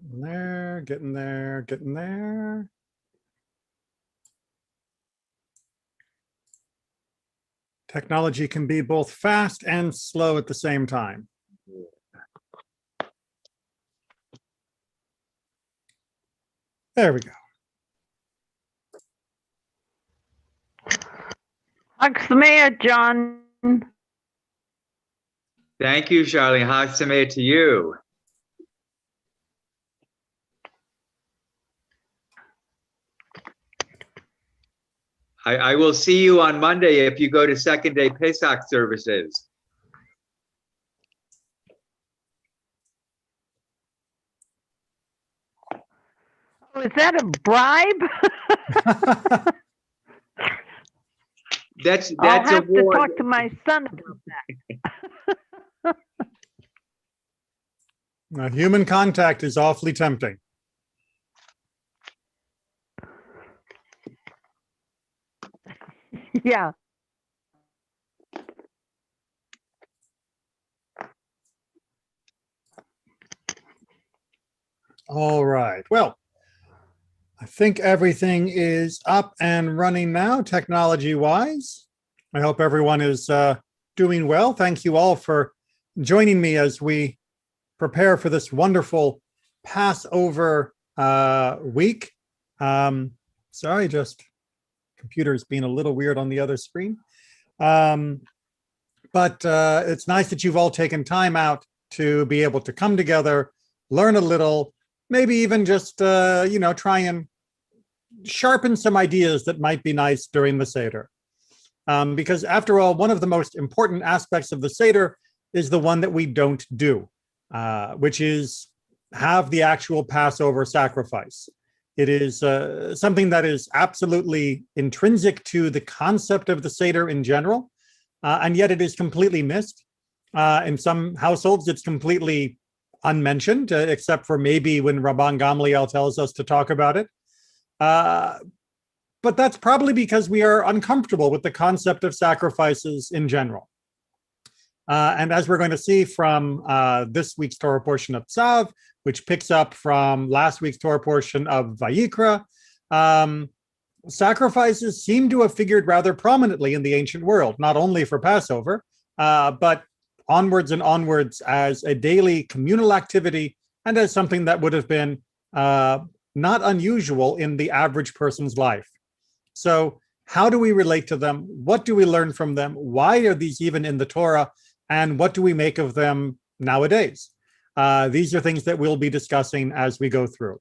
Getting there, getting there, getting there. Technology can be both fast and slow at the same time. There we go. Hag John. Thank you, Charlie. Hag Sameah to you. I will see you on Monday if you go to second day Pesach services. Oh, is that a bribe? That's I'll have a war. to talk to my son about that. Human contact is awfully tempting. Yeah. All right. Well, I think everything is up and running now, technology-wise. I hope everyone is doing well. Thank you all for joining me as we prepare for this wonderful Passover week. Sorry, just computer's being a little weird on the other screen. But it's nice that you've all taken time out to be able to come together, learn a little, maybe even just, try and sharpen some ideas that might be nice during the Seder. Because after all, one of the most important aspects of the Seder is the one that we don't do, which is have the actual Passover sacrifice. It is something that is absolutely intrinsic to the concept of the Seder in general, and yet it is completely missed. In some households, it's completely unmentioned, except for maybe when Rabban Gamliel tells us to talk about it. But that's probably because we are uncomfortable with the concept of sacrifices in general. And as we're going to see from this week's Torah portion of Tzav, which picks up from last week's Torah portion of Vayikra, sacrifices seem to have figured rather prominently in the ancient world, not only for Passover, but onwards and onwards as a daily communal activity and as something that would have been not unusual in the average person's life. So how do we relate to them? What do we learn from them? Why are these even in the Torah? And what do we make of them nowadays? These are things that we'll be discussing as we go through.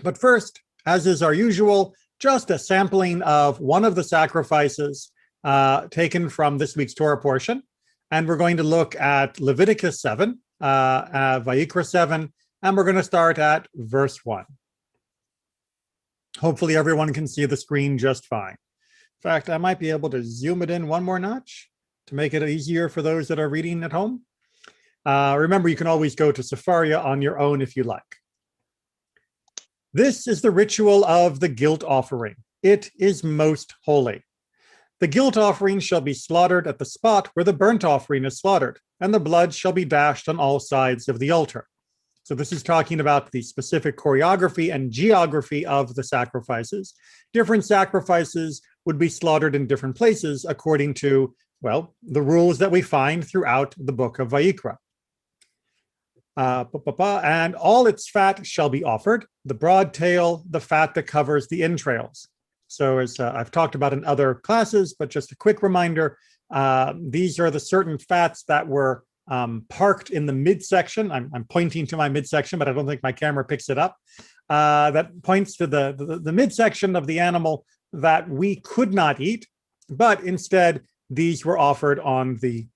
But first, as is our usual, just a sampling of one of the sacrifices taken from this week's Torah portion. And we're going to look at Leviticus 7, Vayikra 7, and we're going to start at verse 1. Hopefully everyone can see the screen just fine. In fact, I might be able to zoom it in one more notch to make it easier for those that are reading at home. Remember, you can always go to Sefaria on your own if you like. This is the ritual of the guilt offering. It is most holy. The guilt offering shall be slaughtered at the spot where the burnt offering is slaughtered, and the blood shall be dashed on all sides of the altar. So this is talking about the specific choreography and geography of the sacrifices. Different sacrifices would be slaughtered in different places according to, well, the rules that we find throughout the book of Vayikra. And all its fat shall be offered, the broad tail, the fat that covers the entrails. So as I've talked about in other classes, but just a quick reminder, these are the certain fats that were parked in the midsection. I'm pointing to my midsection, but I don't think my camera picks it up. That points to the midsection of the animal that we could not eat, but instead these were offered on the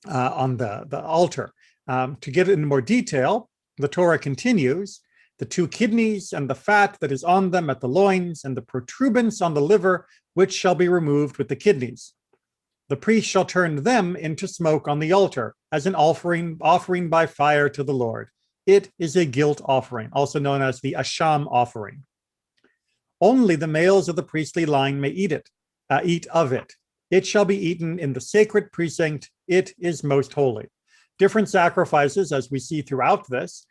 altar. To get it in more detail, the Torah continues, the two kidneys and the fat that is on them at the loins and the protuberance on the liver, which shall be removed with the kidneys. The priest shall turn them into smoke on the altar as an offering by fire to the Lord. It is a guilt offering, also known as the Asham offering. Only the males of the priestly line may eat of it. It shall be eaten in the sacred precinct. It is most holy. Different sacrifices, as we see throughout this,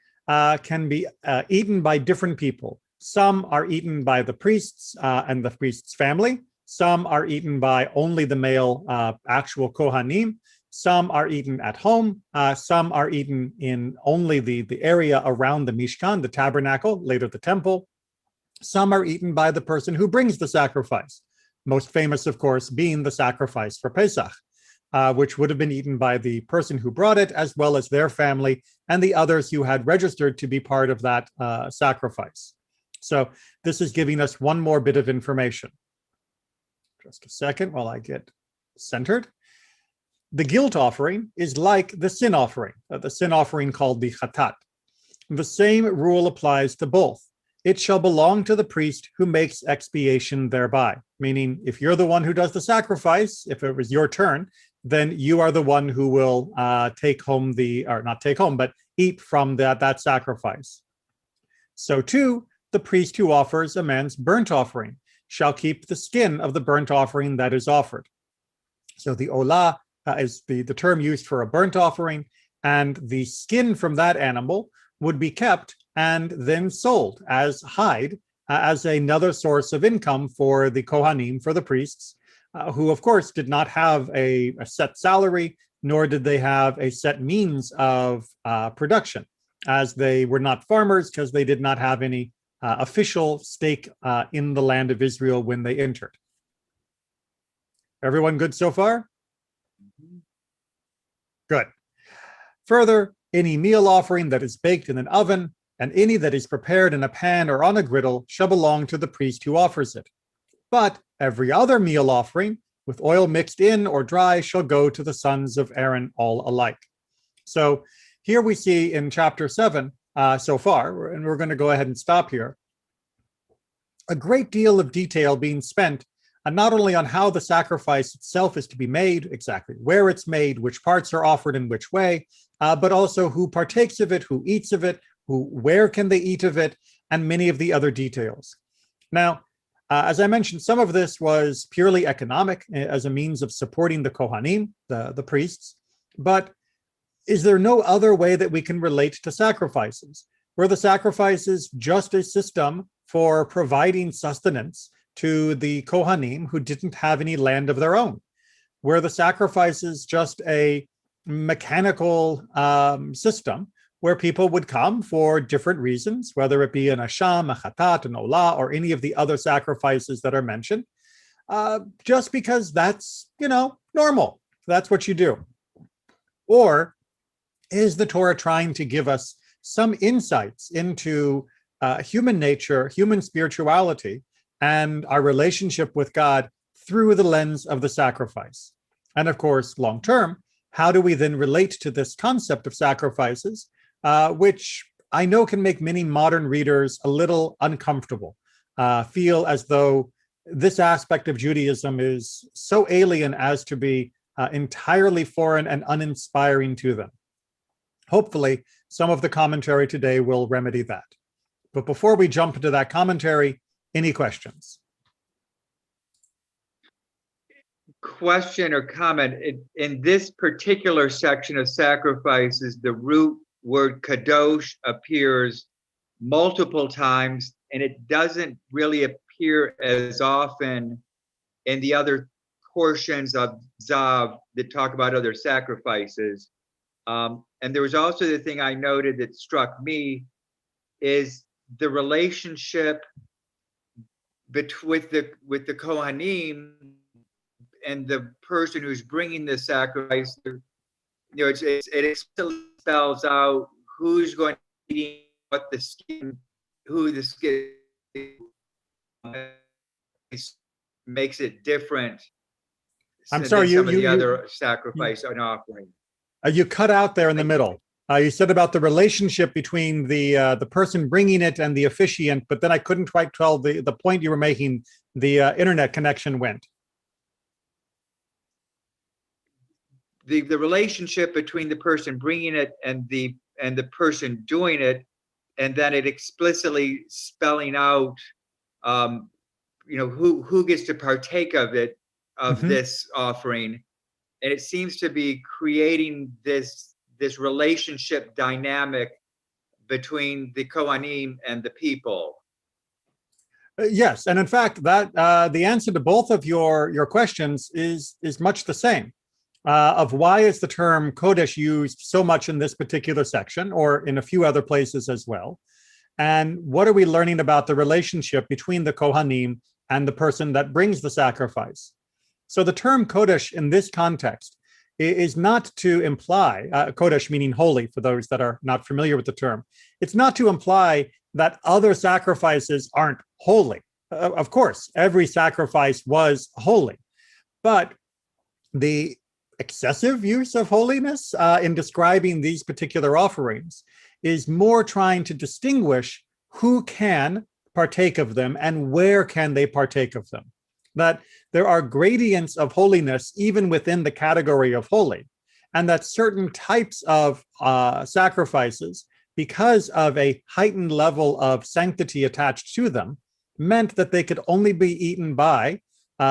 can be eaten by different people. Some are eaten by the priests and the priest's family. Some are eaten by only the male actual Kohanim. Some are eaten at home. Some are eaten in only the area around the Mishkan, the tabernacle, later the temple. Some are eaten by the person who brings the sacrifice. Most famous, of course, being the sacrifice for Pesach, which would have been eaten by the person who brought it, as well as their family and the others who had registered to be part of that sacrifice. So this is giving us one more bit of information. Just a second while I get centered. The guilt offering is like the sin offering called the chatat. The same rule applies to both. It shall belong to the priest who makes expiation thereby. Meaning, if you're the one who does the sacrifice, if it was your turn, then you are the one who will take home but eat from that sacrifice. So too, the priest who offers a man's burnt offering shall keep the skin of the burnt offering that is offered. So the olah is the term used for a burnt offering, and the skin from that animal would be kept and then sold as hide, as another source of income for the Kohanim, for the priests, who of course did not have a set salary, nor did they have a set means of production, as they were not farmers because they did not have any official stake in the land of Israel when they entered. Everyone good so far? Good. Further, any meal offering that is baked in an oven and any that is prepared in a pan or on a griddle shall belong to the priest who offers it. But every other meal offering with oil mixed in or dry shall go to the sons of Aaron all alike. So here we see in chapter 7 so far, and we're going to go ahead and stop here, a great deal of detail being spent not only on how the sacrifice itself is to be made, exactly where it's made, which parts are offered in which way, but also who partakes of it, who eats of it, where can they eat of it, and many of the other details. Now, as I mentioned, some of this was purely economic as a means of supporting the Kohanim, the priests, but is there no other way that we can relate to sacrifices? Were the sacrifices just a system for providing sustenance to the Kohanim who didn't have any land of their own? Were the sacrifices just a mechanical system where people would come for different reasons, whether it be an asham, a chatat, an olah, or any of the other sacrifices that are mentioned, just because that's, normal. That's what you do. Or is the Torah trying to give us some insights into human nature, human spirituality, and our relationship with God through the lens of the sacrifice? And of course, long term, how do we then relate to this concept of sacrifices, which I know can make many modern readers a little uncomfortable, feel as though this aspect of Judaism is so alien as to be entirely foreign and uninspiring to them. Hopefully, some of the commentary today will remedy that. But before we jump into that commentary, any questions? Question or comment. In this particular section of sacrifices, the root word kadosh appears multiple times, and it doesn't really appear as often in the other portions of Tzav that talk about other sacrifices. And there was also the thing I noted that struck me is the relationship with the Kohanim and the person who's bringing the sacrifice. It spells out who's going to eat what the skin, who the skin makes it different. I'm sorry, some of the other sacrifice and offering. You cut out there in the middle. You said about the relationship between the person bringing it and the officiant, but then I couldn't quite tell the point you were making. The internet connection went. The relationship between the person bringing it and the person doing it, and then it explicitly spelling out, who gets to partake of it, this offering, and it seems to be creating this relationship dynamic between the Kohanim and the people? Yes, and in fact, that the answer to both of your questions is much the same. Of why is the term Kodesh used so much in this particular section, or in a few other places as well? And what are we learning about the relationship between the Kohanim and the person that brings the sacrifice? So the term Kodesh in this context is not to imply, Kodesh meaning holy, for those that are not familiar with the term, it's not to imply that other sacrifices aren't holy. Of course, every sacrifice was holy, but the excessive use of holiness in describing these particular offerings is more trying to distinguish who can partake of them and where can they partake of them. That there are gradients of holiness even within the category of holy, and that certain types of sacrifices, because of a heightened level of sanctity attached to them, meant that they could only be eaten by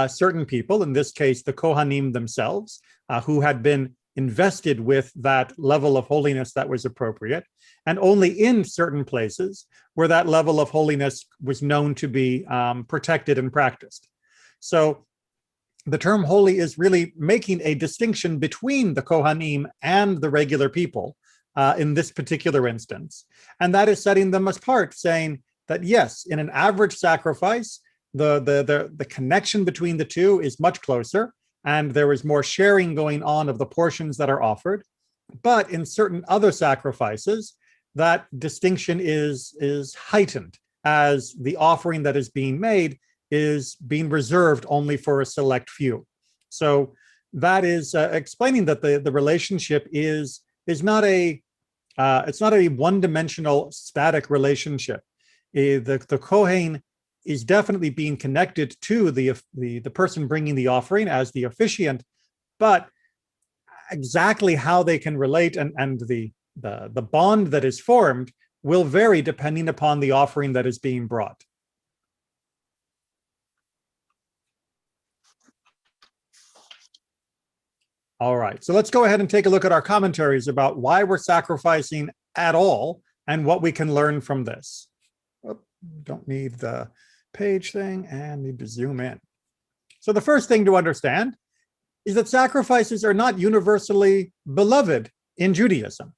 certain people, in this case, the Kohanim themselves, who had been invested with that level of holiness that was appropriate, and only in certain places where that level of holiness was known to be protected and practiced. So the term holy is really making a distinction between the Kohanim and the regular people in this particular instance. And that is setting them apart, saying that yes, in an average sacrifice, the connection between the two is much closer, and there is more sharing going on of the portions that are offered. But in certain other sacrifices, that distinction is heightened, as the offering that is being made is being reserved only for a select few. So that is explaining that the relationship is not a it's not a one-dimensional static relationship. The Kohen is definitely being connected to the person bringing the offering as the officiant, but exactly how they can relate and the bond that is formed will vary depending upon the offering that is being brought. All right, so let's go ahead and take a look at our commentaries about why we're sacrificing at all and what we can learn from this. Oh, don't need the page thing and need to zoom in. So the first thing to understand is that sacrifices are not universally beloved in Judaism.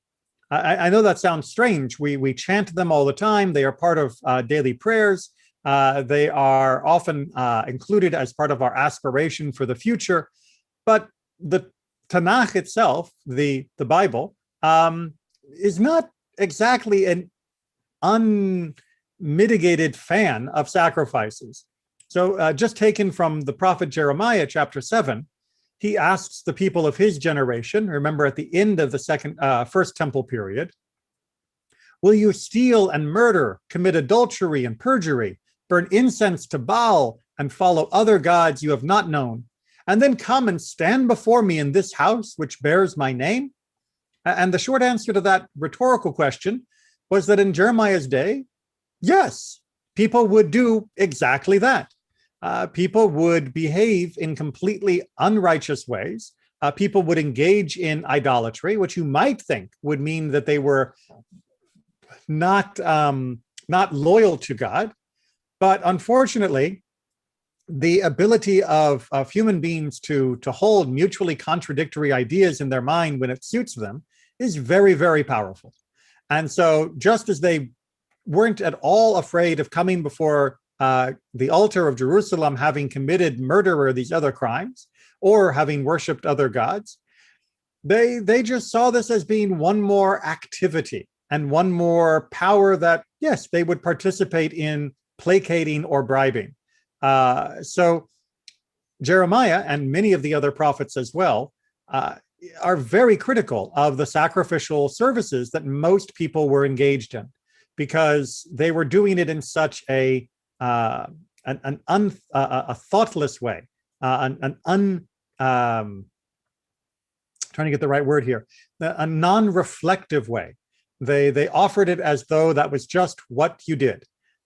I know that sounds strange. We chant them all the time. They are part of daily prayers. They are often included as part of our aspiration for the future. But the Tanakh itself, the Bible, is not exactly an unmitigated fan of sacrifices. So just taken from the prophet Jeremiah, chapter 7, he asks the people of his generation, remember at the end of the first temple period, will you steal and murder, commit adultery and perjury, burn incense to Baal, and follow other gods you have not known, and then come and stand before me in this house which bears my name? And the short answer to that rhetorical question was that in Jeremiah's day, yes, people would do exactly that. People would behave in completely unrighteous ways. People would engage in idolatry, which you might think would mean that they were not loyal to God. But unfortunately, the ability of human beings to hold mutually contradictory ideas in their mind when it suits them is very, very powerful. And so just as they weren't at all afraid of coming before the altar of Jerusalem, having committed murder or these other crimes, or having worshipped other gods, they just saw this as being one more activity and one more power that, yes, they would participate in placating or bribing. So Jeremiah and many of the other prophets as well are very critical of the sacrificial services that most people were engaged in, because they were doing it in such a thoughtless way, trying to get the right word here, a non-reflective way. They offered it as though that was just what you did,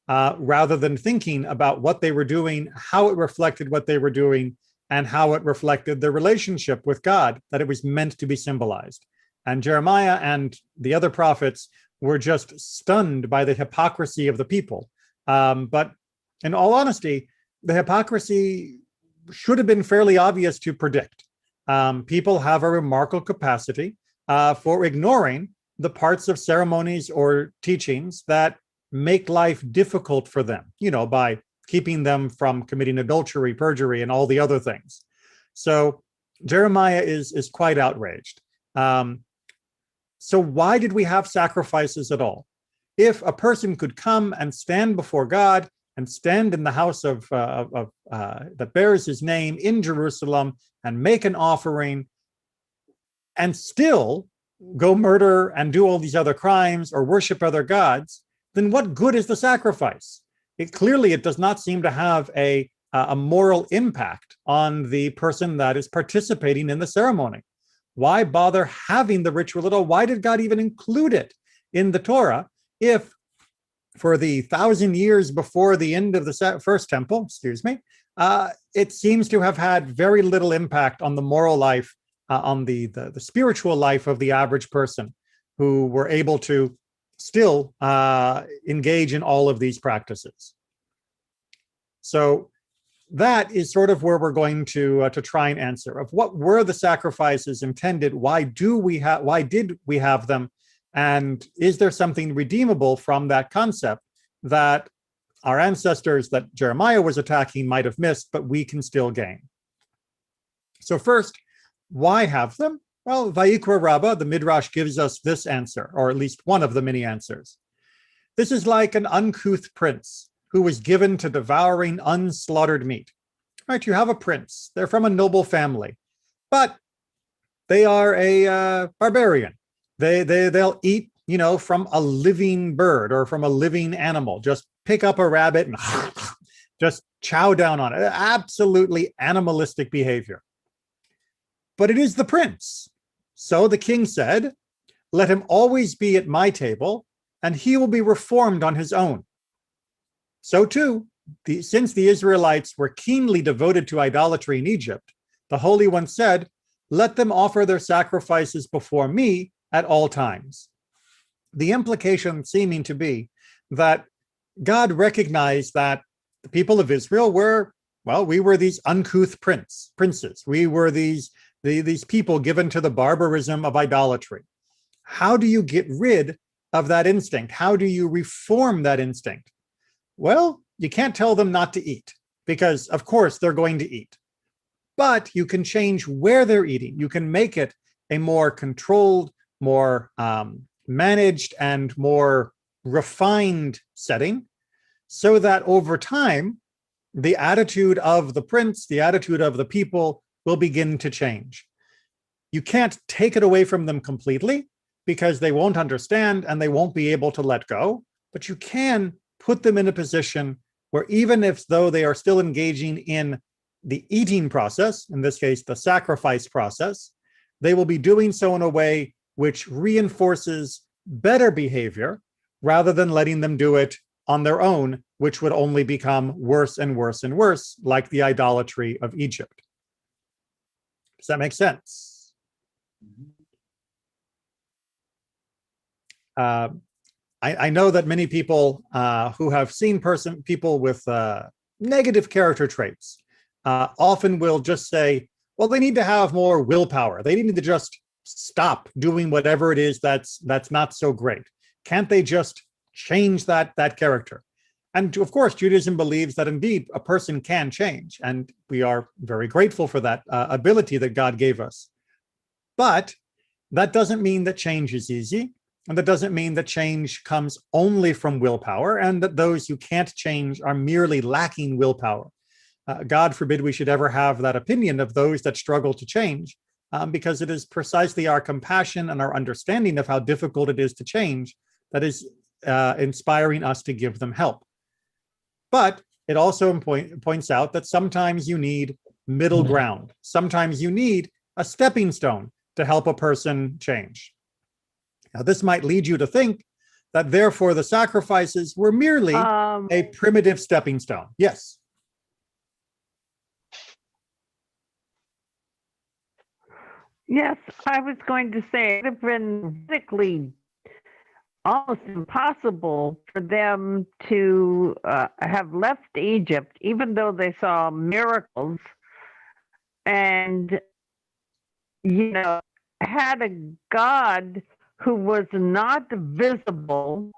rather than thinking about what they were doing, how it reflected what they were doing, and how it reflected the relationship with God that it was meant to be symbolized. And Jeremiah and the other prophets were just stunned by the hypocrisy of the people. But in all honesty, the hypocrisy should have been fairly obvious to predict. People have a remarkable capacity for ignoring the parts of ceremonies or teachings that make life difficult for them, by keeping them from committing adultery, perjury, and all the other things. So Jeremiah is quite outraged. So why did we have sacrifices at all? If a person could come and stand before God and stand in the house of that bears his name in Jerusalem and make an offering and still go murder and do all these other crimes or worship other gods, then what good is the sacrifice? It does not seem to have a moral impact on the person that is participating in the ceremony. Why bother having the ritual at all? Why did God even include it in the Torah if for the 1,000 years before the end of the first temple, it seems to have had very little impact on the moral life, on the spiritual life of the average person who were able to still engage in all of these practices. So that is sort of where we're going to try and answer of what were the sacrifices intended? Why did we have them? And is there something redeemable from that concept that our ancestors that Jeremiah was attacking might have missed, but we can still gain? So first, why have them? Well, Vayikra Rabbah, the Midrash gives us this answer, or at least one of the many answers. This is like an uncouth prince who was given to devouring unslaughtered meat. Right? You have a prince. They're from a noble family, but they are a barbarian. They'll eat, from a living bird or from a living animal. Just pick up a rabbit and just chow down on it. Absolutely animalistic behavior. But it is the prince. So the king said, "Let him always be at my table, and he will be reformed on his own." So too, since the Israelites were keenly devoted to idolatry in Egypt, the Holy One said, "Let them offer their sacrifices before me at all times." The implication seeming to be that God recognized that the people of Israel we were these uncouth princes. We were these people given to the barbarism of idolatry. How do you get rid of that instinct? How do you reform that instinct? Well, you can't tell them not to eat because, of course, they're going to eat. But you can change where they're eating. You can make it a more controlled, more managed, and more refined setting so that over time, the attitude of the prince, the attitude of the people will begin to change. You can't take it away from them completely because they won't understand and they won't be able to let go, but you can put them in a position where even if though they are still engaging in the eating process, in this case, the sacrifice process, they will be doing so in a way which reinforces better behavior rather than letting them do it on their own, which would only become worse and worse and worse, like the idolatry of Egypt. Does that make sense? I know that many people who have seen people with negative character traits often will just say, well, they need to have more willpower. They need to just stop doing whatever it is that's not so great. Can't they just change that character? And of course, Judaism believes that indeed a person can change, and we are very grateful for that ability that God gave us. But that doesn't mean that change is easy, and that doesn't mean that change comes only from willpower, and that those who can't change are merely lacking willpower. God forbid we should ever have that opinion of those that struggle to change, because it is precisely our compassion and our understanding of how difficult it is to change that is inspiring us to give them help. But it also points out that sometimes you need middle ground. Sometimes you need a stepping stone to help a person change. Now, this might lead you to think that therefore the sacrifices were merely a primitive stepping stone. Yes. Yes, I was going to say it would have been politically almost impossible for them to have left Egypt, even though they saw miracles and, had a God who was not visible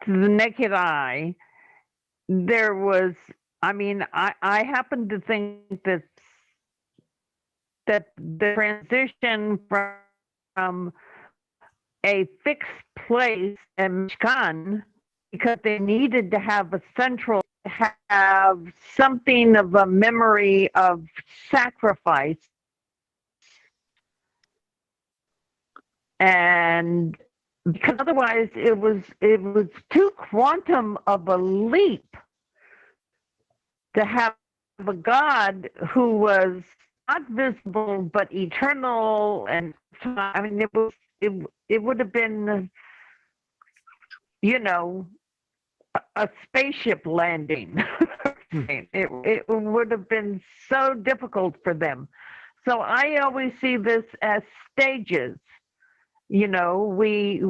to the naked eye. There was, I happen to think that the transition from a fixed place in Mishkan, because they needed to have have something of a memory of sacrifice. And because otherwise it was too quantum of a leap to have a God who was not visible but eternal, and it would have been, a spaceship landing. It would have been so difficult for them. So I always see this as stages. We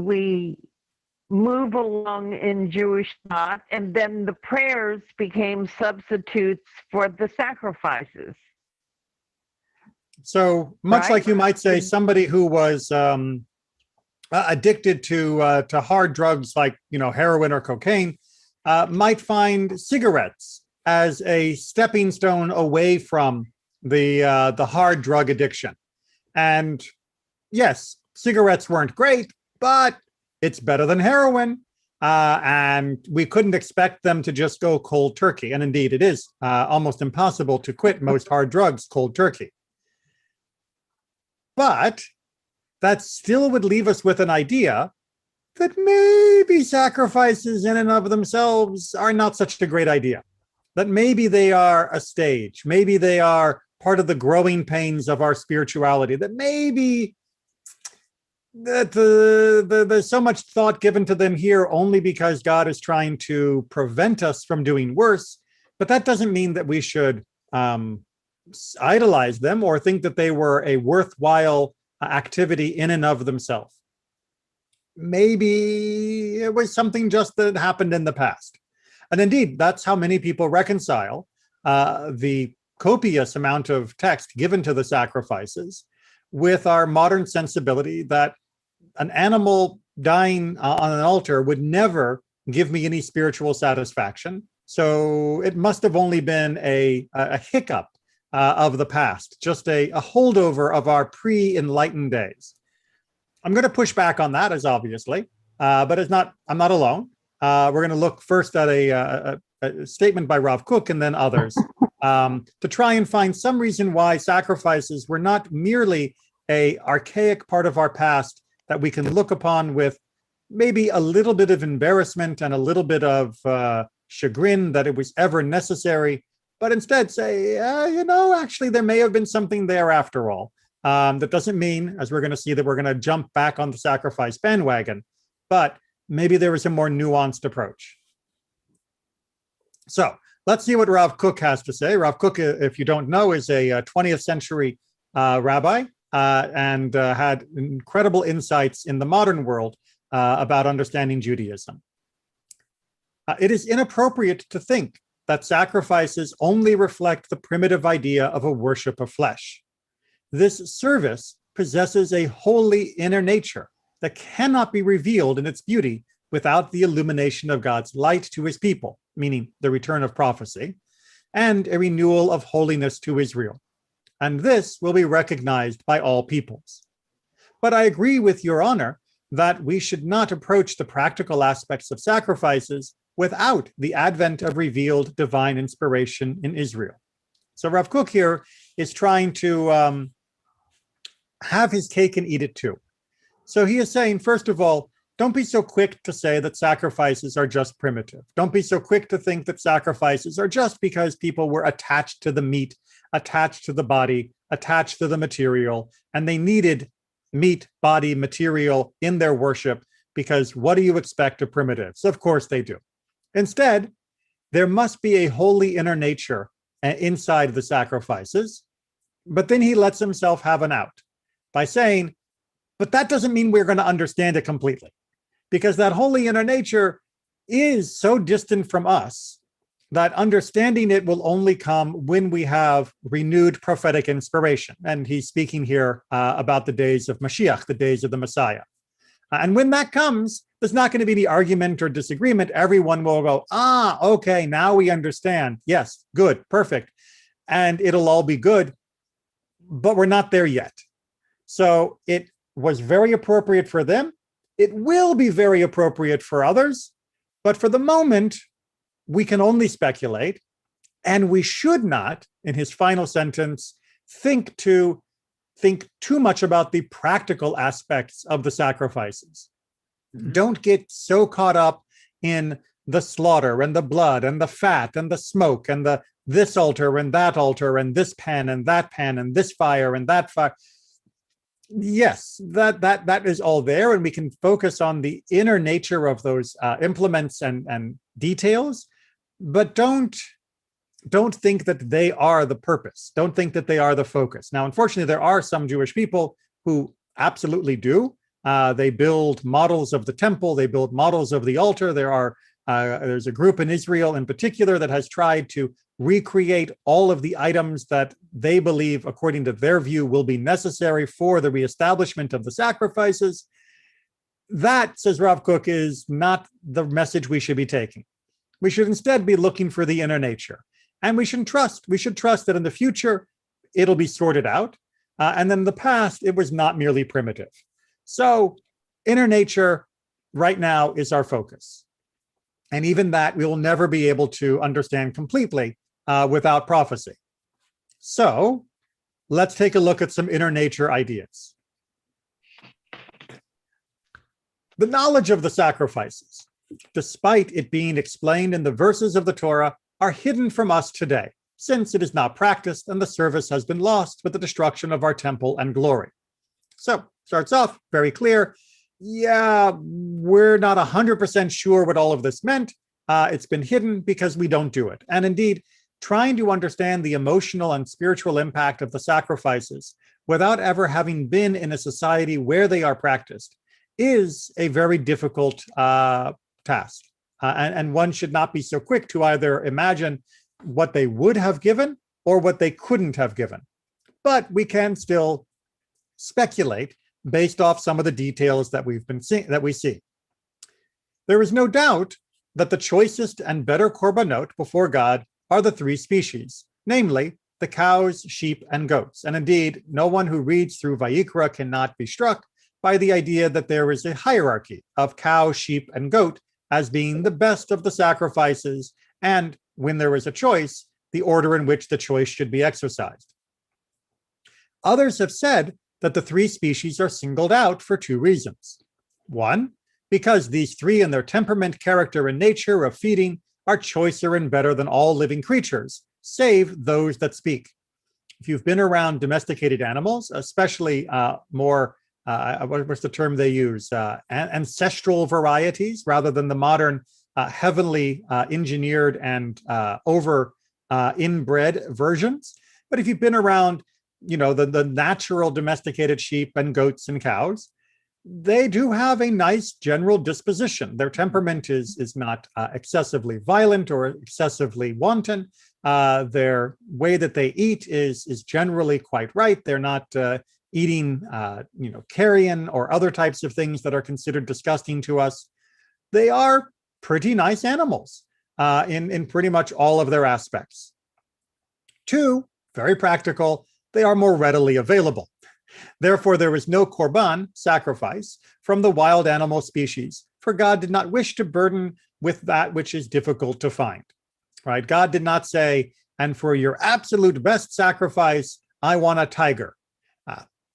move along in Jewish thought, and then the prayers became substitutes for the sacrifices. So much Right. like you might say, somebody who was addicted to hard drugs like heroin or cocaine might find cigarettes as a stepping stone away from the hard drug addiction. And yes, cigarettes weren't great, but it's better than heroin. And we couldn't expect them to just go cold turkey. And indeed, it is almost impossible to quit most hard drugs cold turkey. But that still would leave us with an idea that maybe sacrifices in and of themselves are not such a great idea. That maybe they are a stage. Maybe they are part of the growing pains of our spirituality. That maybe that there's so much thought given to them here only because God is trying to prevent us from doing worse. But that doesn't mean that we should idolize them or think that they were a worthwhile activity in and of themselves. Maybe it was something just that happened in the past. And indeed, that's how many people reconcile the copious amount of text given to the sacrifices with our modern sensibility that an animal dying on an altar would never give me any spiritual satisfaction. So it must have only been a hiccup of the past, just a holdover of our pre-enlightened days. I'm going to push back on that, as obviously, but I'm not alone. We're going to look first at a statement by Rav Kook and then others to try and find some reason why sacrifices were not merely an archaic part of our past that we can look upon with maybe a little bit of embarrassment and a little bit of chagrin that it was ever necessary, but instead say, actually, there may have been something there after all. That doesn't mean, as we're going to see, that we're going to jump back on the sacrifice bandwagon, but maybe there was a more nuanced approach. So let's see what Rav Kook has to say. Rav Kook, if you don't know, is a 20th century rabbi and had incredible insights in the modern world about understanding Judaism. It is inappropriate to think that sacrifices only reflect the primitive idea of a worship of flesh. This service possesses a holy inner nature that cannot be revealed in its beauty without the illumination of God's light to his people, meaning the return of prophecy, and a renewal of holiness to Israel. And this will be recognized by all peoples. But I agree with Your Honor that we should not approach the practical aspects of sacrifices without the advent of revealed divine inspiration in Israel. So Rav Kook here is trying to have his cake and eat it too. So he is saying, first of all, don't be so quick to say that sacrifices are just primitive. Don't be so quick to think that sacrifices are just because people were attached to the meat, attached to the body, attached to the material, and they needed meat, body, material in their worship because what do you expect of primitives? Of course they do. Instead, there must be a holy inner nature inside the sacrifices, but then he lets himself have an out by saying, but that doesn't mean we're going to understand it completely. because that holy inner nature is so distant from us that understanding it will only come when we have renewed prophetic inspiration. And he's speaking here about the days of Mashiach, the days of the Messiah. And when that comes, there's not going to be any argument or disagreement. Everyone will go, okay, now we understand. Yes, good, perfect. And it'll all be good, but we're not there yet. So it was very appropriate for them. It will be very appropriate for others. But for the moment, we can only speculate, and we should not, in his final sentence, think too much about the practical aspects of the sacrifices. Don't get so caught up in the slaughter and the blood and the fat and the smoke and the this altar and this pan and that pan and this fire and that fire. Yes, that is all there, and we can focus on the inner nature of those implements and details, but don't think that they are the purpose. Don't think that they are the focus. Now, unfortunately, there are some Jewish people who absolutely do. They build models of the temple. They build models of the altar. There's a group in Israel in particular that has tried to recreate all of the items that they believe, according to their view, will be necessary for the reestablishment of the sacrifices. That, says Rav Kook, is not the message we should be taking. We should instead be looking for the inner nature. And we should trust that in the future, it'll be sorted out. And then in the past, it was not merely primitive. So inner nature right now is our focus. And even that we will never be able to understand completely without prophecy. So let's take a look at some inner nature ideas. The knowledge of the sacrifices, despite it being explained in the verses of the Torah, are hidden from us today, since it is not practiced and the service has been lost with the destruction of our temple and glory. So, starts off very clear. Yeah, we're not 100% sure what all of this meant. It's been hidden because we don't do it. And indeed, trying to understand the emotional and spiritual impact of the sacrifices without ever having been in a society where they are practiced is a very difficult task. And one should not be so quick to either imagine what they would have given or what they couldn't have given. But we can still speculate based off some of the details that we see. There is no doubt that the choicest and better korbanot before God are the three species, namely the cows, sheep, and goats. And indeed, no one who reads through Vayikra cannot be struck by the idea that there is a hierarchy of cow, sheep, and goat as being the best of the sacrifices, and when there is a choice, the order in which the choice should be exercised. Others have said that the three species are singled out for two reasons. One, because these three in their temperament, character, and nature of feeding are choicer and better than all living creatures, save those that speak. If you've been around domesticated animals, especially what's the term they use? Ancestral varieties rather than the modern heavenly engineered and inbred versions. But if you've been around, the natural domesticated sheep and goats and cows, they do have a nice general disposition. Their temperament is not excessively violent or excessively wanton. Their way that they eat is generally quite right. They're not eating, carrion or other types of things that are considered disgusting to us. They are pretty nice animals in pretty much all of their aspects. Two, very practical, they are more readily available. Therefore, there is no korban, sacrifice, from the wild animal species, for God did not wish to burden with that which is difficult to find. Right? God did not say, and for your absolute best sacrifice, I want a tiger.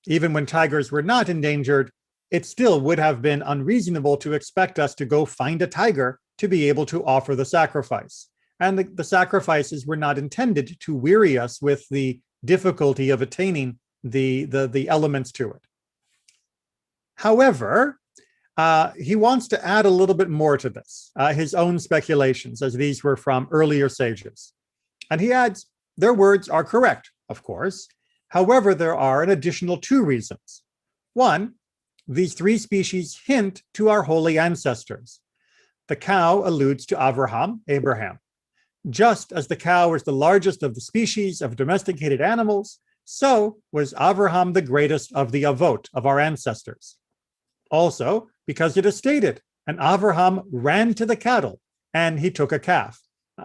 Even when tigers were not endangered, it still would have been unreasonable to expect us to go find a tiger to be able to offer the sacrifice. And the sacrifices were not intended to weary us with the difficulty of attaining the elements to it. However, he wants to add a little bit more to this, his own speculations, as these were from earlier sages. And he adds, their words are correct, of course. However, there are an additional two reasons. One, these three species hint to our holy ancestors. The cow alludes to Abraham. Just as the cow is the largest of the species of domesticated animals, so was Abraham the greatest of the avot, of our ancestors. Also, because it is stated, and Abraham ran to the cattle, and he took a calf,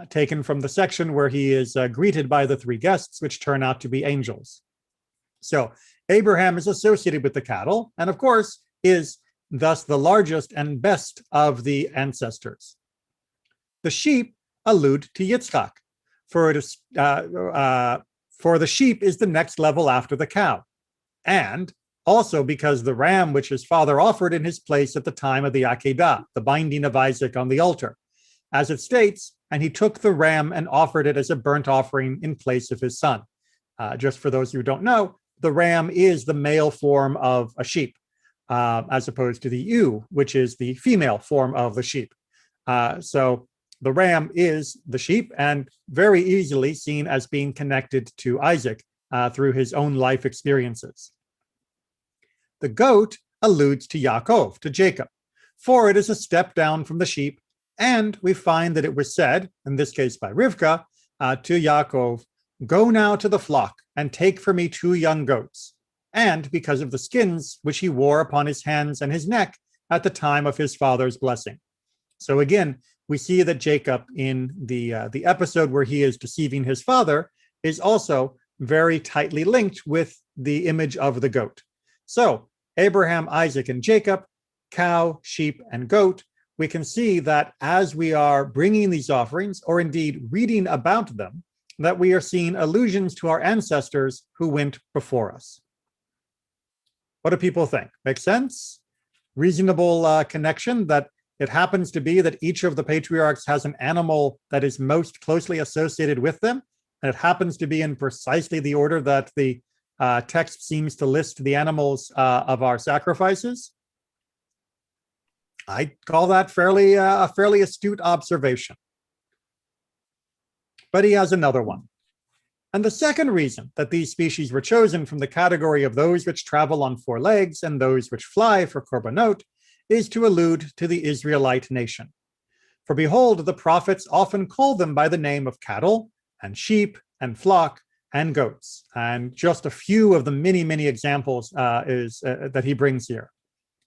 taken from the section where he is greeted by the three guests, which turn out to be angels. So Abraham is associated with the cattle, and of course is thus the largest and best of the ancestors. The sheep allude to Yitzchak, for the sheep is the next level after the cow, and also because the ram which his father offered in his place at the time of the Akedah, the binding of Isaac on the altar. As it states, and he took the ram and offered it as a burnt offering in place of his son. Just for those who don't know, the ram is the male form of a sheep, as opposed to the ewe, which is the female form of the sheep. So the ram is the sheep and very easily seen as being connected to Isaac through his own life experiences. The goat alludes to Yaakov, to Jacob, for it is a step down from the sheep, and we find that it was said, in this case by Rivka, to Yaakov, "Go now to the flock and take for me 2 young goats," and because of the skins which he wore upon his hands and his neck at the time of his father's blessing. So again, we see that Jacob in the episode where he is deceiving his father is also very tightly linked with the image of the goat. So Abraham, Isaac, and Jacob, cow, sheep, and goat, we can see that as we are bringing these offerings, or indeed reading about them, that we are seeing allusions to our ancestors who went before us. What do people think? Make sense? Reasonable connection that it happens to be that each of the patriarchs has an animal that is most closely associated with them, and it happens to be in precisely the order that the text seems to list the animals of our sacrifices. I call that a fairly astute observation. But he has another one. And the second reason that these species were chosen from the category of those which travel on 4 legs and those which fly for korbanot is to allude to the Israelite nation. For behold, the prophets often call them by the name of cattle and sheep and flock and goats. And just a few of the many, many examples that he brings here.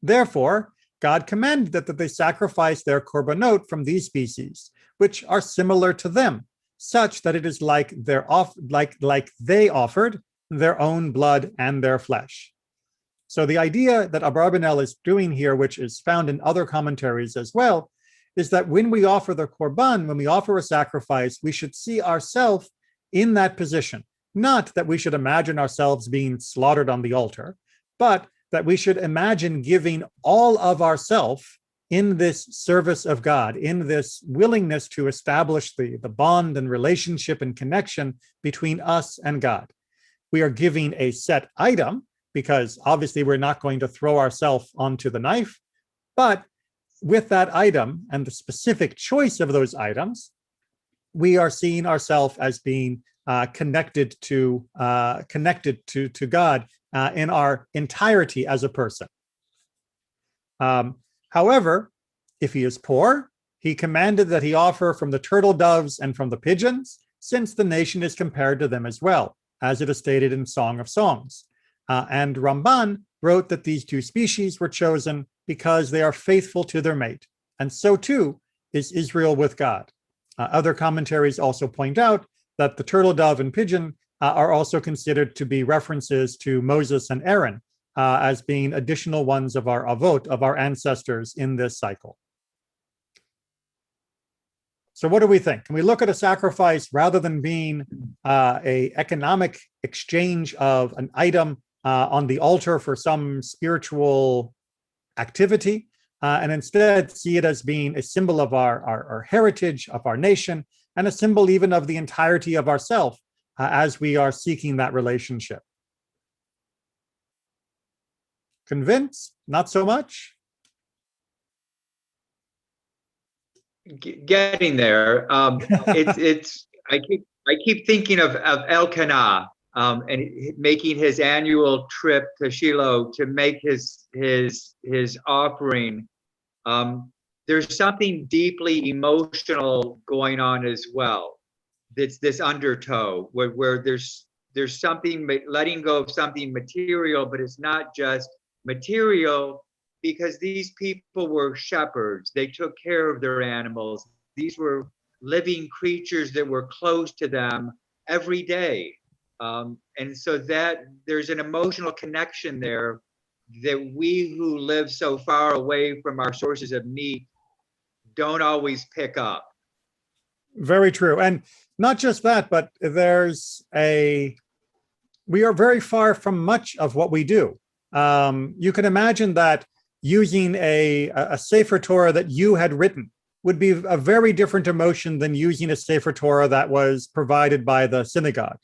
Therefore, God commanded that they sacrifice their korbanot from these species, which are similar to them, such that it is like they offered their own blood and their flesh. So the idea that Abarbanel is doing here, which is found in other commentaries as well, is that when we offer the korban, when we offer a sacrifice, we should see ourselves in that position. Not that we should imagine ourselves being slaughtered on the altar, but that we should imagine giving all of ourselves in this service of God, in this willingness to establish the bond and relationship and connection between us and God. We are giving a set item, because obviously we're not going to throw ourselves onto the knife, but with that item and the specific choice of those items, we are seeing ourselves as being connected to God in our entirety as a person. However, if he is poor, he commanded that he offer from the turtle doves and from the pigeons, since the nation is compared to them as well, as it is stated in Song of Songs. And Ramban wrote that these 2 species were chosen because they are faithful to their mate, and so too is Israel with God. Other commentaries also point out that the turtle dove and pigeon are also considered to be references to Moses and Aaron as being additional ones of our avot, of our ancestors in this cycle. So what do we think? Can we look at a sacrifice rather than being an economic exchange of an item on the altar for some spiritual activity, and instead see it as being a symbol of our heritage, of our nation, and a symbol even of the entirety of ourself as we are seeking that relationship? Convinced? Not so much? Getting there. I keep thinking of Elkanah making his annual trip to Shiloh to make his offering. There's something deeply emotional going on as well. It's this undertow where there's something, letting go of something material, but it's not just material, because these people were shepherds. They took care of their animals. These were living creatures that were close to them every day. And so that there's an emotional connection there that we who live so far away from our sources of meat don't always pick up. Very true. And not just that, but we are very far from much of what we do. You can imagine that using a Sefer Torah that you had written would be a very different emotion than using a Sefer Torah that was provided by the synagogue.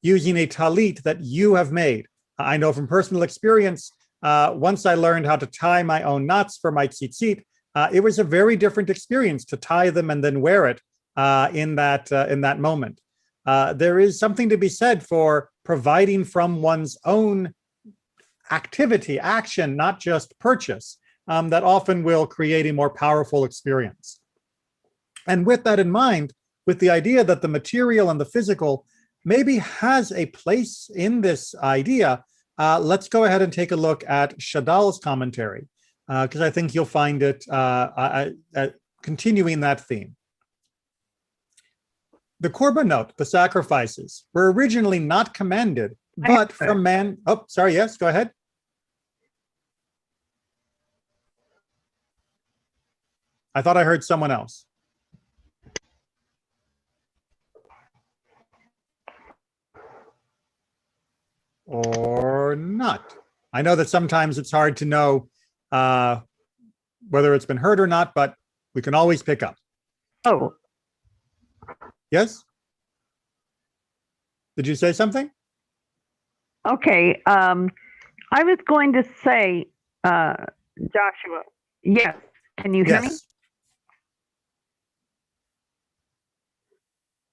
Using a talit that you have made. I know from personal experience, once I learned how to tie my own knots for my tzitzit, it was a very different experience to tie them and then wear it in that moment. There is something to be said for providing from one's own activity, action, not just purchase, that often will create a more powerful experience. And with that in mind, with the idea that the material and the physical maybe has a place in this idea, let's go ahead and take a look at Shadal's commentary, because I think you'll find it continuing that theme. The korbanot, the sacrifices, were originally not commanded, but from man. Oh, sorry. Yes, go ahead. I thought I heard someone else. Or not. I know that sometimes it's hard to know whether it's been heard or not, but we can always pick up. Oh, Yes? Did you say something? okay. I was going to say, Joshua, yes. Can you hear me? Yes.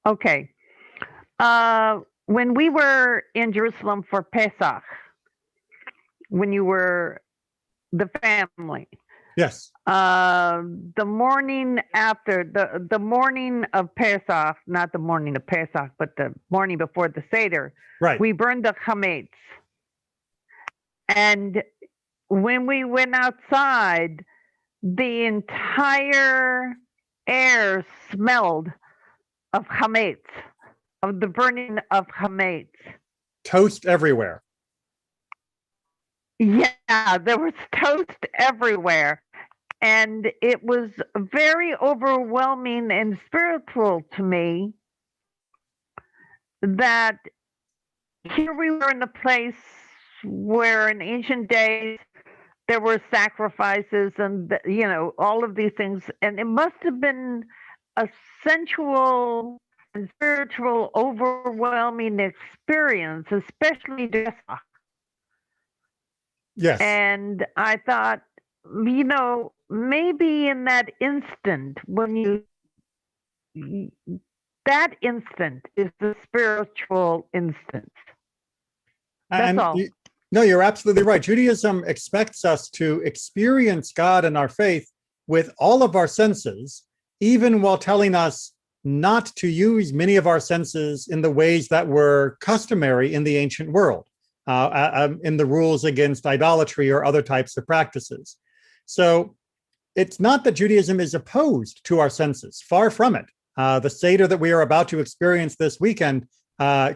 Okay. When we were in Jerusalem for Pesach, when you were the family, Yes. the morning after, the morning of Pesach, not the morning of Pesach, but the morning before the Seder, Right. we burned the chametz. And when we went outside, the entire air smelled of chametz, of the burning of chametz. Toast everywhere. Yeah, there was toast everywhere. And it was very overwhelming and spiritual to me that here we were in a place where in ancient days there were sacrifices and, you know, all of these things. And it must have been a sensual and spiritual overwhelming experience, especially Pesach. Yes. And I thought, you know, maybe in that instant, that instant is the spiritual instant. That's all. No, you're absolutely right. Judaism expects us to experience God and our faith with all of our senses, even while telling us not to use many of our senses in the ways that were customary in the ancient world, in the rules against idolatry or other types of practices. So it's not that Judaism is opposed to our senses, far from it. The Seder that we are about to experience this weekend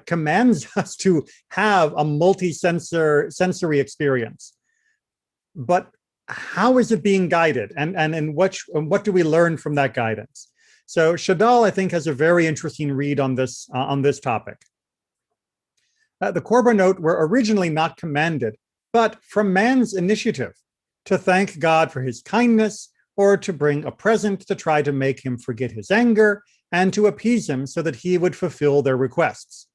commands us to have a multi-sensory experience. But how is it being guided? And what do we learn from that guidance? So Shadal, I think, has a very interesting read on this topic. The korbanot were originally not commanded, but from man's initiative to thank God for his kindness, or to bring a present to try to make him forget his anger and to appease him so that he would fulfill their requests.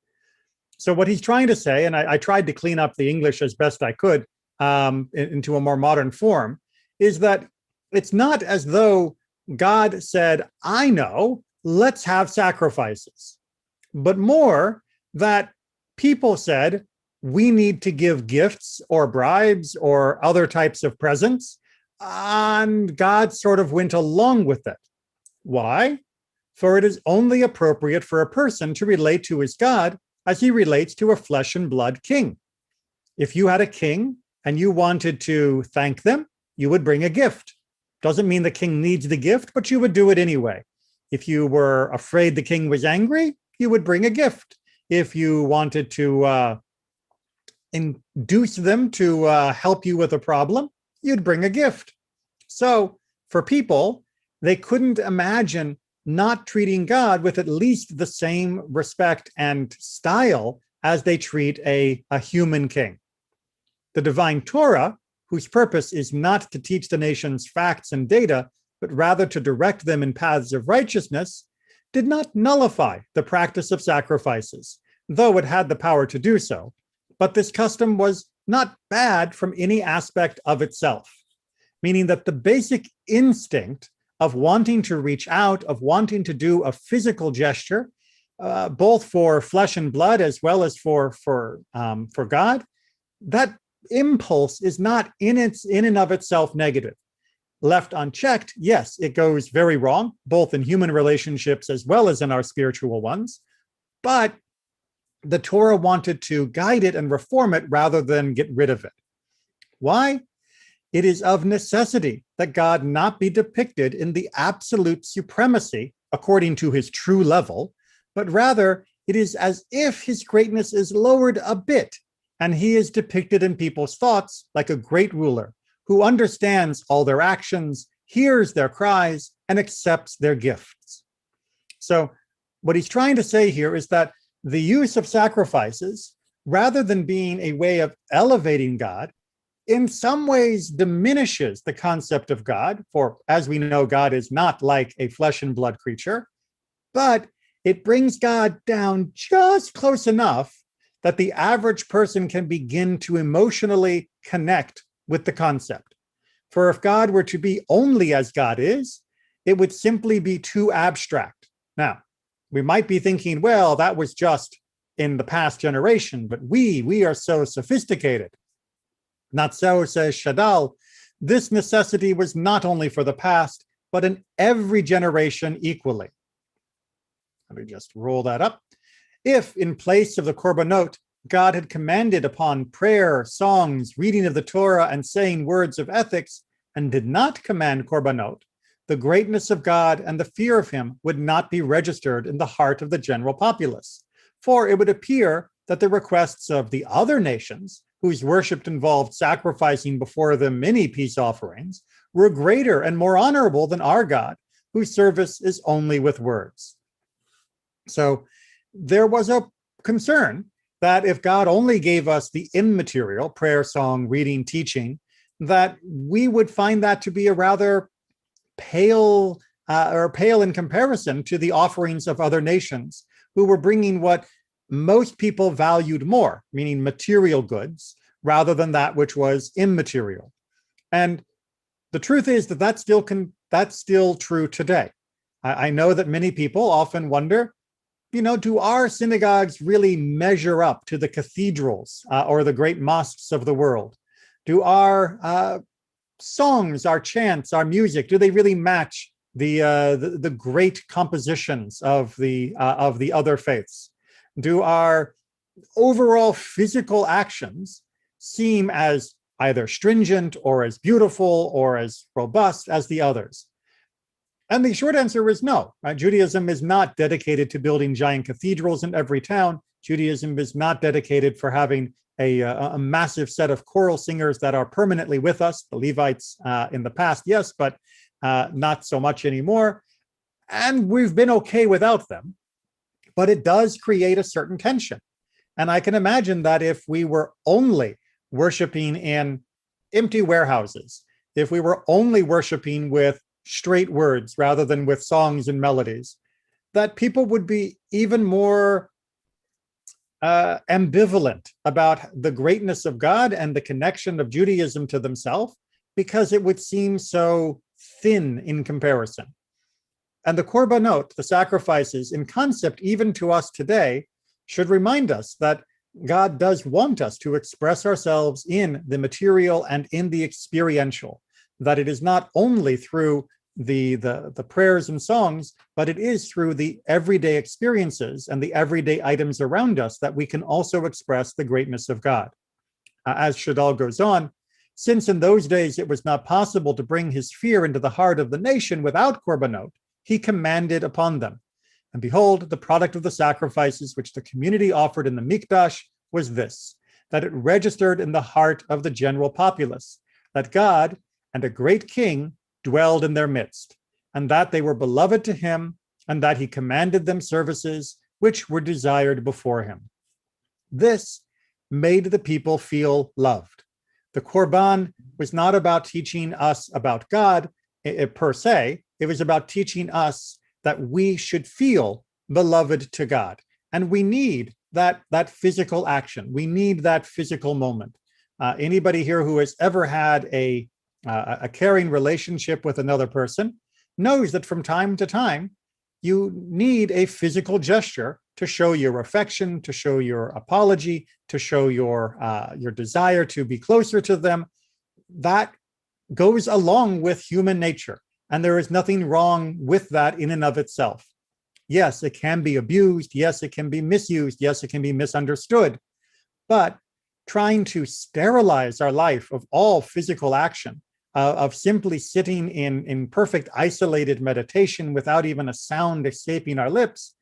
So what he's trying to say, and I tried to clean up the English as best I could into a more modern form, is that it's not as though God said, I know, let's have sacrifices, but more that people said, we need to give gifts or bribes or other types of presents, and God sort of went along with it. Why? For it is only appropriate for a person to relate to his God as he relates to a flesh and blood king. If you had a king and you wanted to thank them, you would bring a gift. Doesn't mean the king needs the gift, but you would do it anyway. If you were afraid the king was angry, you would bring a gift. If you wanted to induce them to help you with a problem, you'd bring a gift. So for people, they couldn't imagine not treating God with at least the same respect and style as they treat a human king. The divine Torah, whose purpose is not to teach the nations facts and data, but rather to direct them in paths of righteousness, did not nullify the practice of sacrifices, though it had the power to do so. But this custom was not bad from any aspect of itself, meaning that the basic instinct of wanting to reach out, of wanting to do a physical gesture, both for flesh and blood as well as for God, that impulse is not in and of itself negative. Left unchecked, yes, it goes very wrong, both in human relationships as well as in our spiritual ones. But the Torah wanted to guide it and reform it rather than get rid of it. Why? It is of necessity that God not be depicted in the absolute supremacy according to his true level, but rather it is as if his greatness is lowered a bit and he is depicted in people's thoughts like a great ruler who understands all their actions, hears their cries, and accepts their gifts. So what he's trying to say here is that the use of sacrifices, rather than being a way of elevating God, in some ways diminishes the concept of God, for as we know, God is not like a flesh and blood creature, but it brings God down just close enough that the average person can begin to emotionally connect with the concept. For if God were to be only as God is, it would simply be too abstract. Now, we might be thinking, well, that was just in the past generation, but we are so sophisticated. Not so, says Shadal. This necessity was not only for the past, but in every generation equally. Let me just roll that up. If in place of the korbanot, God had commanded upon prayer, songs, reading of the Torah, and saying words of ethics, and did not command korbanot, the greatness of God and the fear of him would not be registered in the heart of the general populace. For it would appear that the requests of the other nations, whose worship involved sacrificing before them many peace offerings, were greater and more honorable than our God, whose service is only with words. So there was a concern that if God only gave us the immaterial, prayer, song, reading, teaching, that we would find that to be a rather pale in comparison to the offerings of other nations who were bringing what most people valued more, meaning material goods, rather than that which was immaterial. And the truth is that that's still true today. I know that many people often wonder, do our synagogues really measure up to the cathedrals or the great mosques of the world? Do our songs, our chants, our music, do they really match the great compositions of the other faiths? Do our overall physical actions seem as either stringent or as beautiful or as robust as the others? And the short answer is no. Judaism is not dedicated to building giant cathedrals in every town. Judaism is not dedicated for having a massive set of choral singers that are permanently with us. The Levites in the past, yes, but not so much anymore. And we've been okay without them. But it does create a certain tension. And I can imagine that if we were only worshiping in empty warehouses, if we were only worshiping with straight words rather than with songs and melodies, that people would be even more ambivalent about the greatness of God and the connection of Judaism to themselves, because it would seem so thin in comparison. And the korbanot, the sacrifices, in concept, even to us today, should remind us that God does want us to express ourselves in the material and in the experiential, that it is not only through the prayers and songs, but it is through the everyday experiences and the everyday items around us that we can also express the greatness of God. As Shadal goes on, since in those days it was not possible to bring his fear into the heart of the nation without korbanot, he commanded upon them. And behold, the product of the sacrifices which the community offered in the Mikdash was this, that it registered in the heart of the general populace, that God and a great king dwelled in their midst, and that they were beloved to him, and that he commanded them services which were desired before him. This made the people feel loved. The Korban was not about teaching us about God per se. It was about teaching us that we should feel beloved to God. And we need that physical action. We need that physical moment. Anybody here who has ever had a caring relationship with another person knows that from time to time, you need a physical gesture to show your affection, to show your apology, to show your desire to be closer to them. That goes along with human nature. And there is nothing wrong with that in and of itself. Yes, it can be abused. Yes, it can be misused. Yes, it can be misunderstood. But trying to sterilize our life of all physical action, of simply sitting in perfect isolated meditation without even a sound escaping our lips,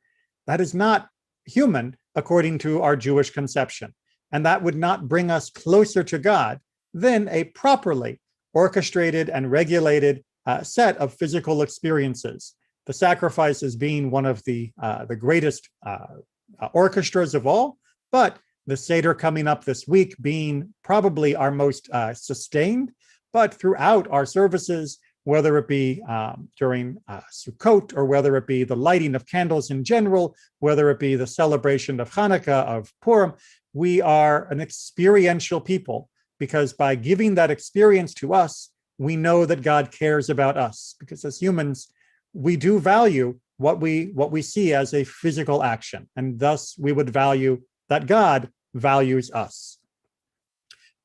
that is not human according to our Jewish conception. And that would not bring us closer to God than a properly orchestrated and regulated set of physical experiences. The sacrifices being one of the greatest orchestras of all, but the Seder coming up this week being probably our most sustained. But throughout our services, whether it be during Sukkot, or whether it be the lighting of candles in general, whether it be the celebration of Hanukkah, of Purim, we are an experiential people, because by giving that experience to us, we know that God cares about us, because as humans, we do value what we see as a physical action, and thus we would value that God values us.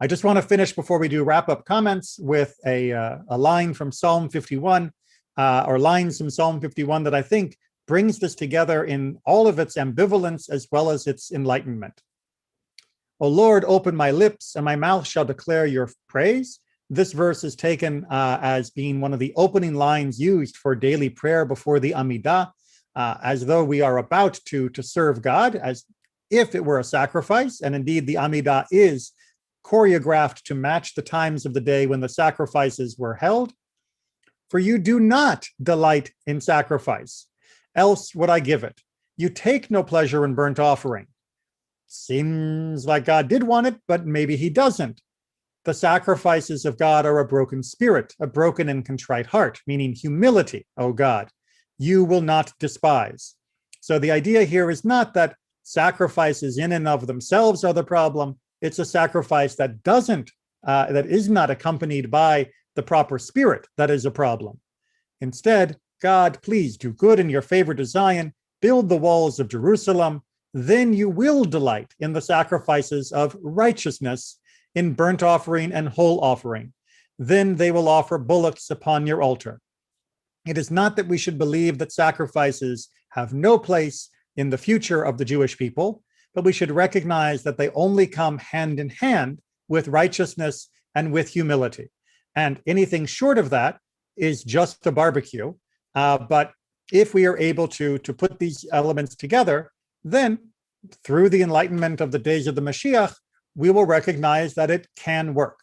I just want to finish before we do wrap-up comments with a line from Psalm 51, or lines from Psalm 51 that I think brings this together in all of its ambivalence as well as its enlightenment. O Lord, open my lips, and my mouth shall declare your praise. This verse is taken as being one of the opening lines used for daily prayer before the Amidah, as though we are about to serve God, as if it were a sacrifice. And indeed, the Amidah is choreographed to match the times of the day when the sacrifices were held. For you do not delight in sacrifice, else would I give it. You take no pleasure in burnt offering. Seems like God did want it, but maybe he doesn't. The sacrifices of God are a broken spirit, a broken and contrite heart, meaning humility, O God, you will not despise. So the idea here is not that sacrifices in and of themselves are the problem. It's a sacrifice that that is not accompanied by the proper spirit that is a problem. Instead, God, please do good in your favor to Zion, build the walls of Jerusalem, then you will delight in the sacrifices of righteousness, in burnt offering and whole offering. Then they will offer bullocks upon your altar. It is not that we should believe that sacrifices have no place in the future of the Jewish people, but we should recognize that they only come hand in hand with righteousness and with humility. And anything short of that is just a barbecue. But if we are able to put these elements together, then through the enlightenment of the days of the Mashiach, we will recognize that it can work.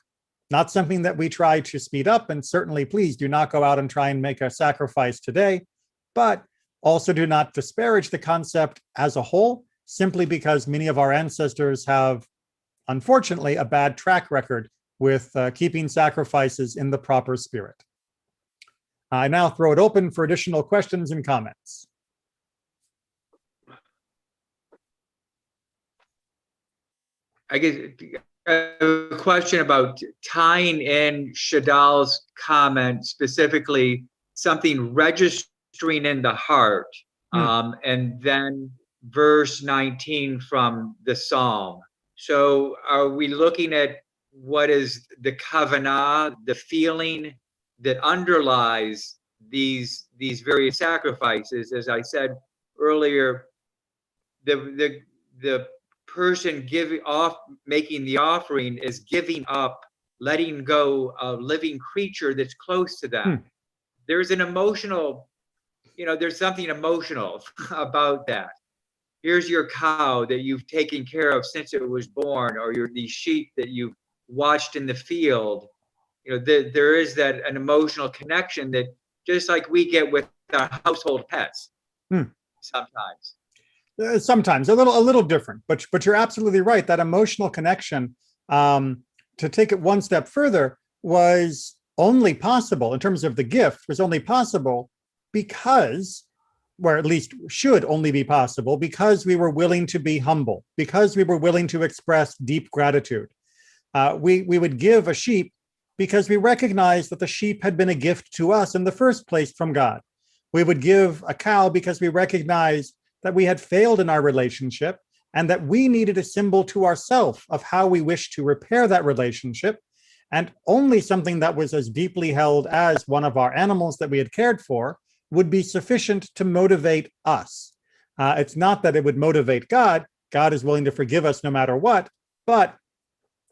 Not something that we try to speed up, and certainly please do not go out and try and make a sacrifice today, but also do not disparage the concept as a whole, simply because many of our ancestors have, unfortunately, a bad track record with keeping sacrifices in the proper spirit. I now throw it open for additional questions and comments. I guess a question about tying in Shadal's comment, specifically something registering in the heart, and then verse 19 from the Psalm. So are we looking at what is the kavanah, the feeling that underlies these various sacrifices? As I said earlier, the person making the offering is giving up, letting go a living creature that's close to them. There's an emotional, there's something emotional about that. Here's your cow that you've taken care of since it was born, or these sheep that you've watched in the field. There is an emotional connection that just like we get with our household pets sometimes. Sometimes a little different, but you're absolutely right. That emotional connection, to take it one step further, was only possible in terms of the gift, was only possible because, or at least should only be possible, because we were willing to be humble, because we were willing to express deep gratitude. We would give a sheep because we recognized that the sheep had been a gift to us in the first place from God. We would give a cow because we recognized that we had failed in our relationship and that we needed a symbol to ourselves of how we wish to repair that relationship. And only something that was as deeply held as one of our animals that we had cared for would be sufficient to motivate us. It's not that it would motivate God. God is willing to forgive us no matter what, but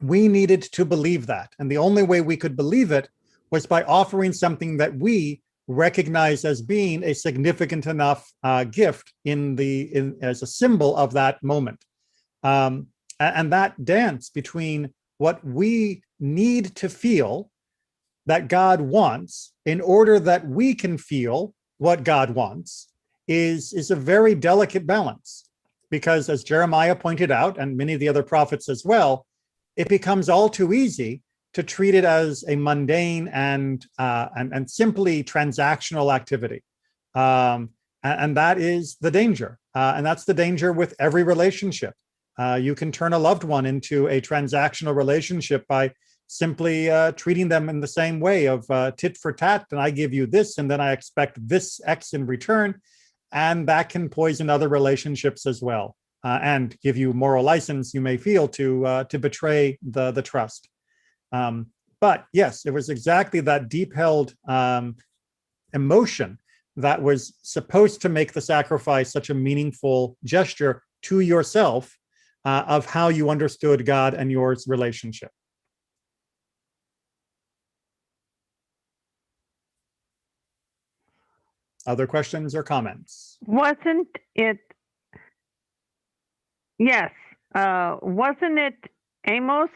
we needed to believe that. And the only way we could believe it was by offering something that we recognize as being a significant enough gift as a symbol of that moment. And that dance between what we need to feel that God wants in order that we can feel what God wants is a very delicate balance. Because as Jeremiah pointed out, and many of the other prophets as well, it becomes all too easy to treat it as a mundane and simply transactional activity. And that is the danger. And that's the danger with every relationship. You can turn a loved one into a transactional relationship by simply treating them in the same way of tit for tat, and I give you this, and then I expect this X in return. And that can poison other relationships as well, and give you moral license, you may feel, to betray the trust. But yes, it was exactly that deep-held emotion that was supposed to make the sacrifice such a meaningful gesture to yourself of how you understood God and yours relationship. Other questions or comments? Wasn't it Amos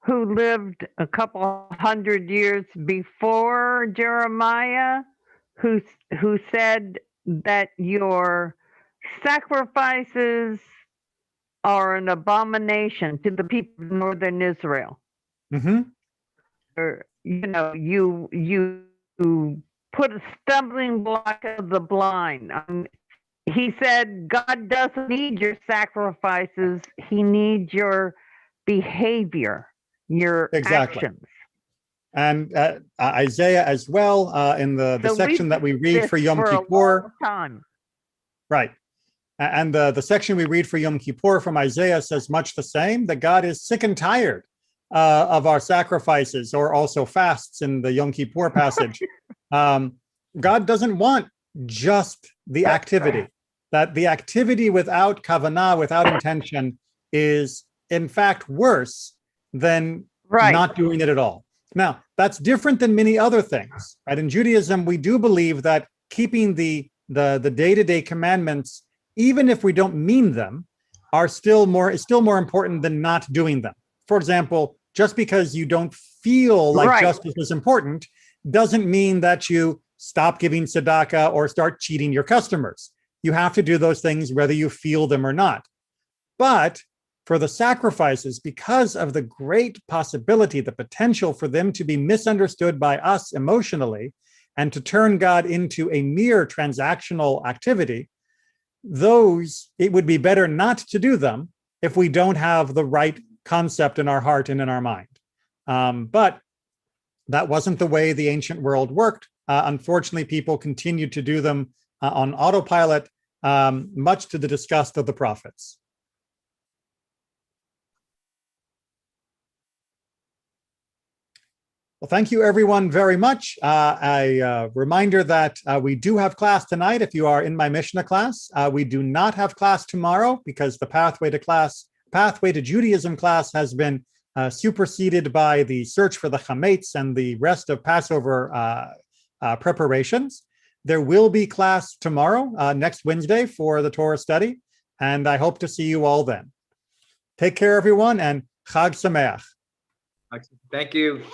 who lived a couple hundred years before Jeremiah, who said that your sacrifices are an abomination to the people of northern Israel? Mm-hmm. Or, you put a stumbling block of the blind. He said God doesn't need your sacrifices. He needs your behavior, your actions. And Isaiah as well, in the section that we read for Yom Kippur. Right. And the section we read for Yom Kippur from Isaiah says much the same, that God is sick and tired of our sacrifices, or also fasts in the Yom Kippur passage. God doesn't want just the activity. That the activity without kavanah, without intention, is in fact worse than not doing it at all. Now, that's different than many other things. Right? In Judaism, we do believe that keeping the day-to-day commandments, even if we don't mean them, is still more important than not doing them. For example, just because you don't feel like justice is important doesn't mean that you stop giving tzedakah or start cheating your customers. You have to do those things whether you feel them or not. But for the sacrifices, because of the great possibility, the potential for them to be misunderstood by us emotionally and to turn God into a mere transactional activity, it would be better not to do them if we don't have the right concept in our heart and in our mind. But that wasn't the way the ancient world worked. Unfortunately, people continued to do them on autopilot, much to the disgust of the prophets. Well, thank you everyone very much. A reminder that we do have class tonight if you are in my Mishnah class. We do not have class tomorrow because the Pathway to Judaism class has been superseded by the search for the chametz and the rest of Passover preparations. There will be class tomorrow, next Wednesday, for the Torah study, and I hope to see you all then. Take care, everyone, and Chag Sameach. Thank you.